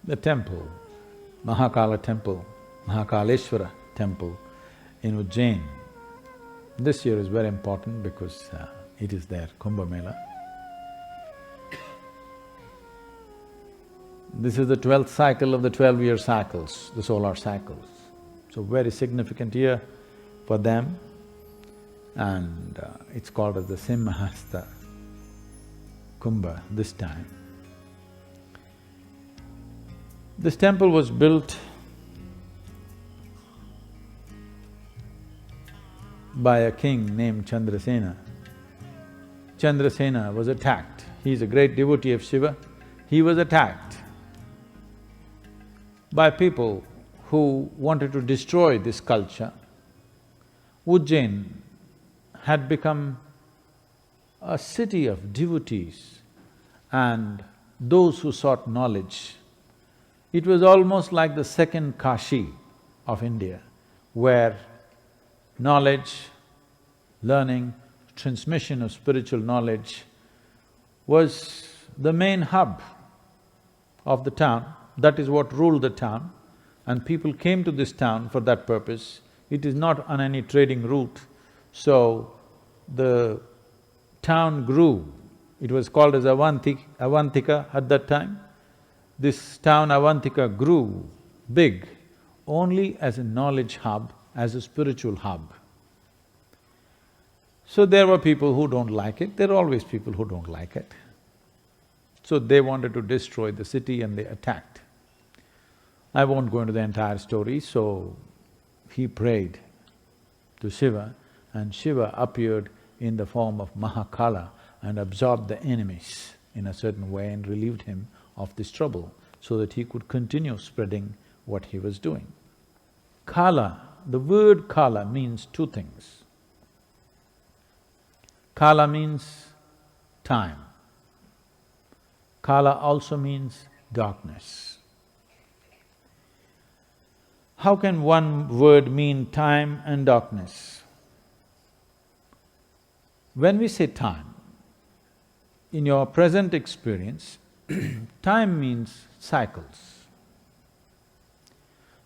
the temple, Mahakala temple, Mahakaleshwar temple in Ujjain. This year is very important because it is their Kumbha Mela. This is the 12th cycle of the 12-year cycles, the solar cycles. So very significant year for them, and it's called as the Simhasta Kumbha this time. This temple was built by a king named Chandrasena. Chandrasena was attacked. He is a great devotee of Shiva. He was attacked by people who wanted to destroy this culture. Ujjain had become a city of devotees and those who sought knowledge. It was almost like the second Kashi of India, where knowledge, learning, transmission of spiritual knowledge was the main hub of the town. That is what ruled the town, and people came to this town for that purpose. It is not on any trading route, so the town grew. It was called as Avantika at that time. This town Avantika grew big only as a knowledge hub, as a spiritual hub. So there were people who don't like it, there are always people who don't like it. So they wanted to destroy the city and they attacked. I won't go into the entire story, so he prayed to Shiva, and Shiva appeared in the form of Mahakala and absorbed the enemies in a certain way and relieved him of this trouble so that he could continue spreading what he was doing. Kala, the word Kala means two things. Kala means time. Kala also means darkness. How can one word mean time and darkness? When we say time, in your present experience, time means cycles.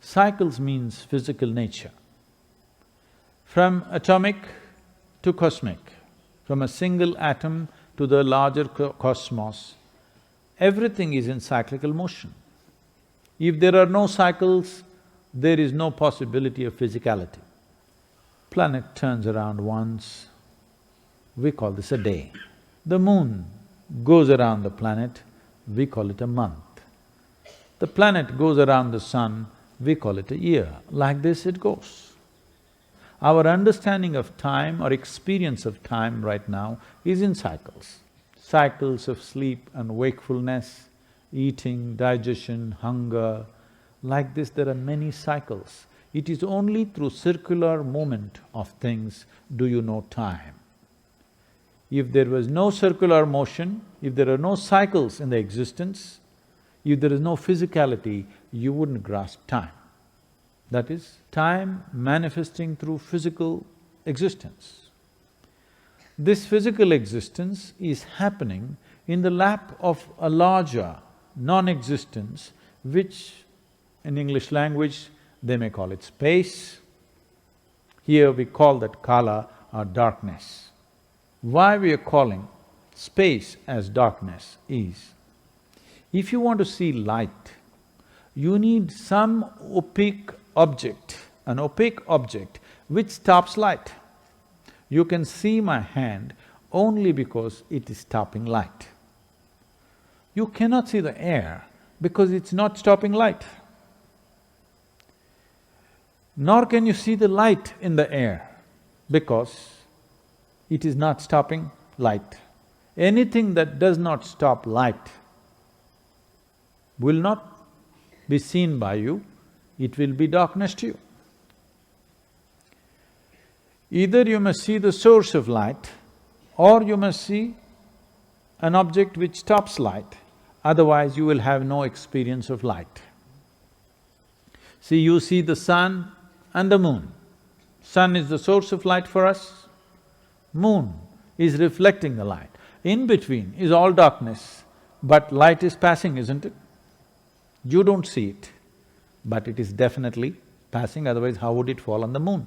Cycles means physical nature. From atomic to cosmic, from a single atom to the larger cosmos, everything is in cyclical motion. If there are no cycles, there is no possibility of physicality. Planet turns around once, we call this a day. The moon goes around the planet, we call it a month. The planet goes around the sun, we call it a year. Like this it goes. Our understanding of time or experience of time right now is in cycles. Cycles of sleep and wakefulness, eating, digestion, hunger. Like this there are many cycles. It is only through circular movement of things do you know time. If there was no circular motion, if there are no cycles in the existence, if there is no physicality, you wouldn't grasp time. That is, time manifesting through physical existence. This physical existence is happening in the lap of a larger non-existence, which in English language they may call it space. Here we call that kala or darkness. Why we are calling space as darkness is, if you want to see light, you need some opaque object, an opaque object which stops light. You can see my hand only because it is stopping light. You cannot see the air because it's not stopping light. Nor can you see the light in the air because it is not stopping light. Anything that does not stop light will not be seen by you, it will be darkness to you. Either you must see the source of light or you must see an object which stops light, otherwise you will have no experience of light. See, you see the sun and the moon. Sun is the source of light for us, moon is reflecting the light. In between is all darkness, but light is passing, isn't it? You don't see it, but it is definitely passing, otherwise how would it fall on the moon?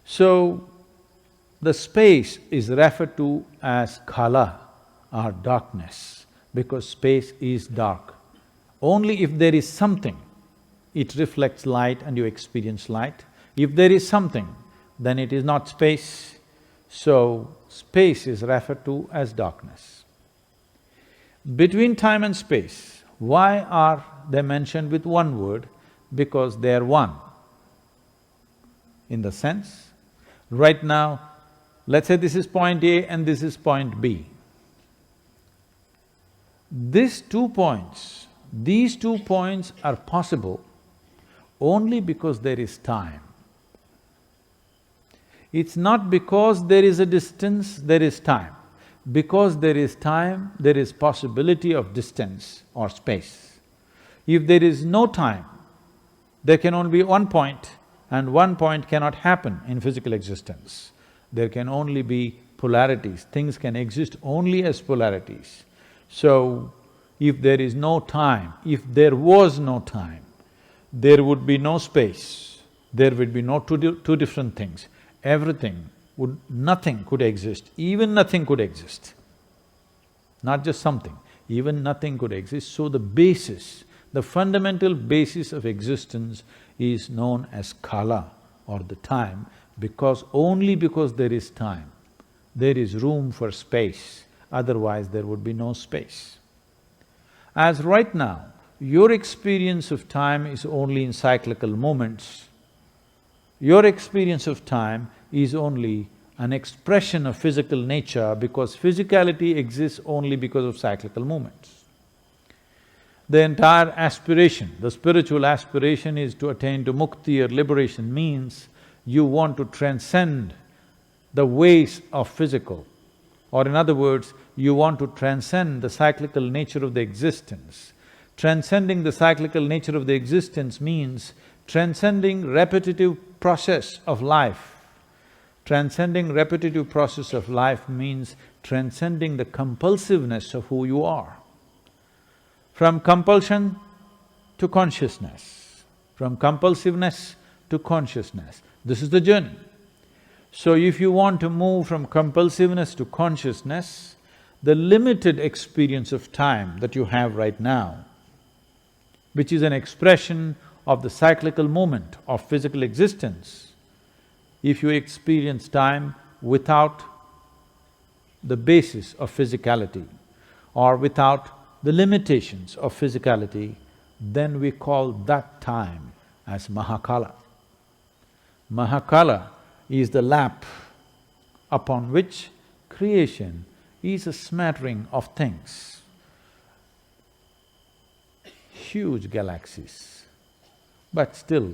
So, the space is referred to as kala or darkness, because space is dark. Only if there is something, it reflects light and you experience light. If there is something, then it is not space. So, space is referred to as darkness. Between time and space, why are they mentioned with one word? Because they are one. In the sense, right now, let's say this is point A and this is point B. These 2 points are possible only because there is time. It's not because there is a distance, there is time. Because there is time, there is possibility of distance or space. If there is no time, there can only be one point, and one point cannot happen in physical existence. There can only be polarities, things can exist only as polarities. So, if there is no time, if there was no time, there would be no space, there would be no two different things. Nothing could exist, even nothing could exist. Not just something, even nothing could exist. So the basis, the fundamental basis of existence is known as kala or the time, only because there is time, there is room for space, otherwise there would be no space. As right now, your experience of time is only in cyclical moments. Your experience of time is only an expression of physical nature because physicality exists only because of cyclical movements. The entire aspiration, the spiritual aspiration is to attain to mukti or liberation, means you want to transcend the ways of physical, or in other words, you want to transcend the cyclical nature of the existence. Transcending the cyclical nature of the existence means transcending repetitive process of life. Transcending repetitive process of life means transcending the compulsiveness of who you are. From compulsion to consciousness, from compulsiveness to consciousness, this is the journey. So if you want to move from compulsiveness to consciousness, the limited experience of time that you have right now, which is an expression of the cyclical moment of physical existence, if you experience time without the basis of physicality or without the limitations of physicality, then we call that time as Mahakala. Mahakala is the lap upon which creation is a smattering of things. Huge galaxies, but still,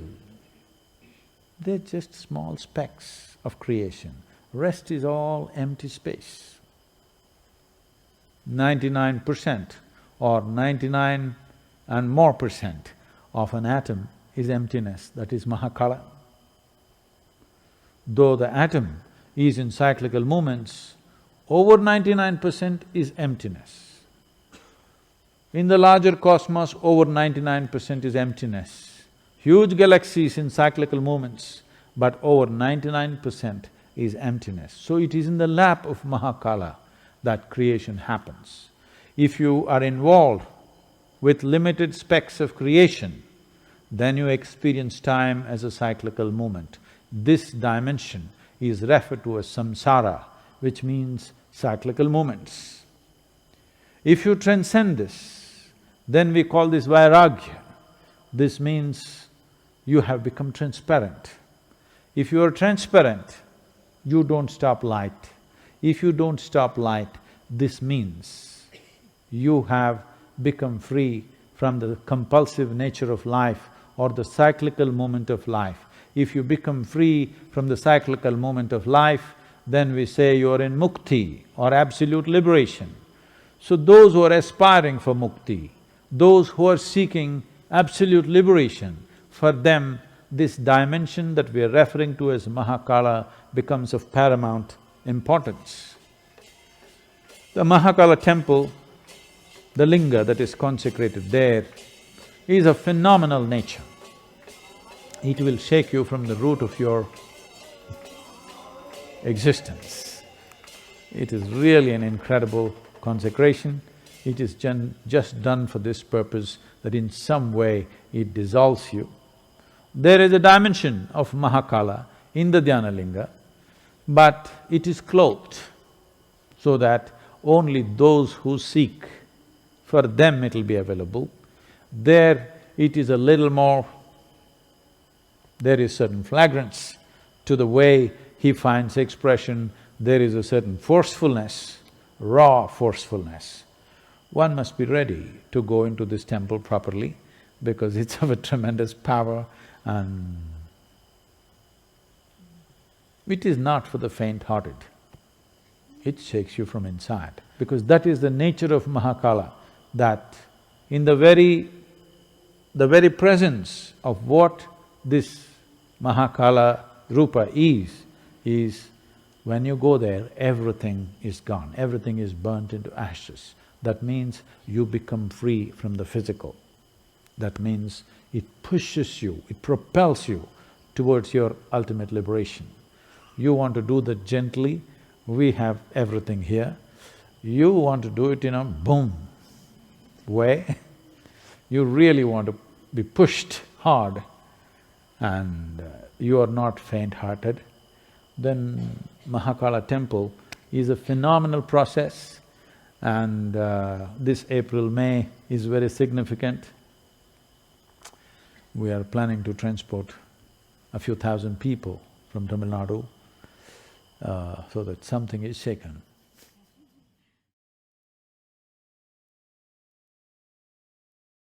they're just small specks of creation. Rest is all empty space. 99% or 99 and more percent of an atom is emptiness, that is Mahakala. Though the atom is in cyclical movements, over 99% is emptiness. In the larger cosmos, over 99% is emptiness. Huge galaxies in cyclical movements, but over 99% is emptiness. So it is in the lap of Mahakala that creation happens. If you are involved with limited specks of creation, then you experience time as a cyclical movement. This dimension is referred to as samsara, which means cyclical movements. If you transcend this, then we call this vairagya. This means you have become transparent. If you are transparent, you don't stop light. If you don't stop light, this means you have become free from the compulsive nature of life or the cyclical moment of life. If you become free from the cyclical moment of life, then we say you are in mukti or absolute liberation. So those who are aspiring for mukti, those who are seeking absolute liberation, for them this dimension that we are referring to as Mahakala becomes of paramount importance. The Mahakala temple the linga that is consecrated there is a phenomenal nature. It will shake you from the root of your existence. It is really an incredible consecration. It is just done for this purpose, that in some way it dissolves you. There is a dimension of Mahakala in the Dhyana Linga, but it is clothed so that only those who seek, for them it'll be available. There it is a little more, there is certain flagrance to the way he finds expression, there is a certain forcefulness, raw forcefulness. One must be ready to go into this temple properly because it's of a tremendous power and it is not for the faint-hearted. It shakes you from inside because that is the nature of Mahakala, that in the very presence of what this Mahakala Rupa is when you go there, everything is gone, everything is burnt into ashes. That means you become free from the physical. That means it pushes you, it propels you towards your ultimate liberation. You want to do that gently, we have everything here. You want to do it in a boom way, you really want to be pushed hard and you are not faint-hearted, then Mahakala temple is a phenomenal process and this April-May is very significant. We are planning to transport a few thousand people from Tamil Nadu so that something is shaken.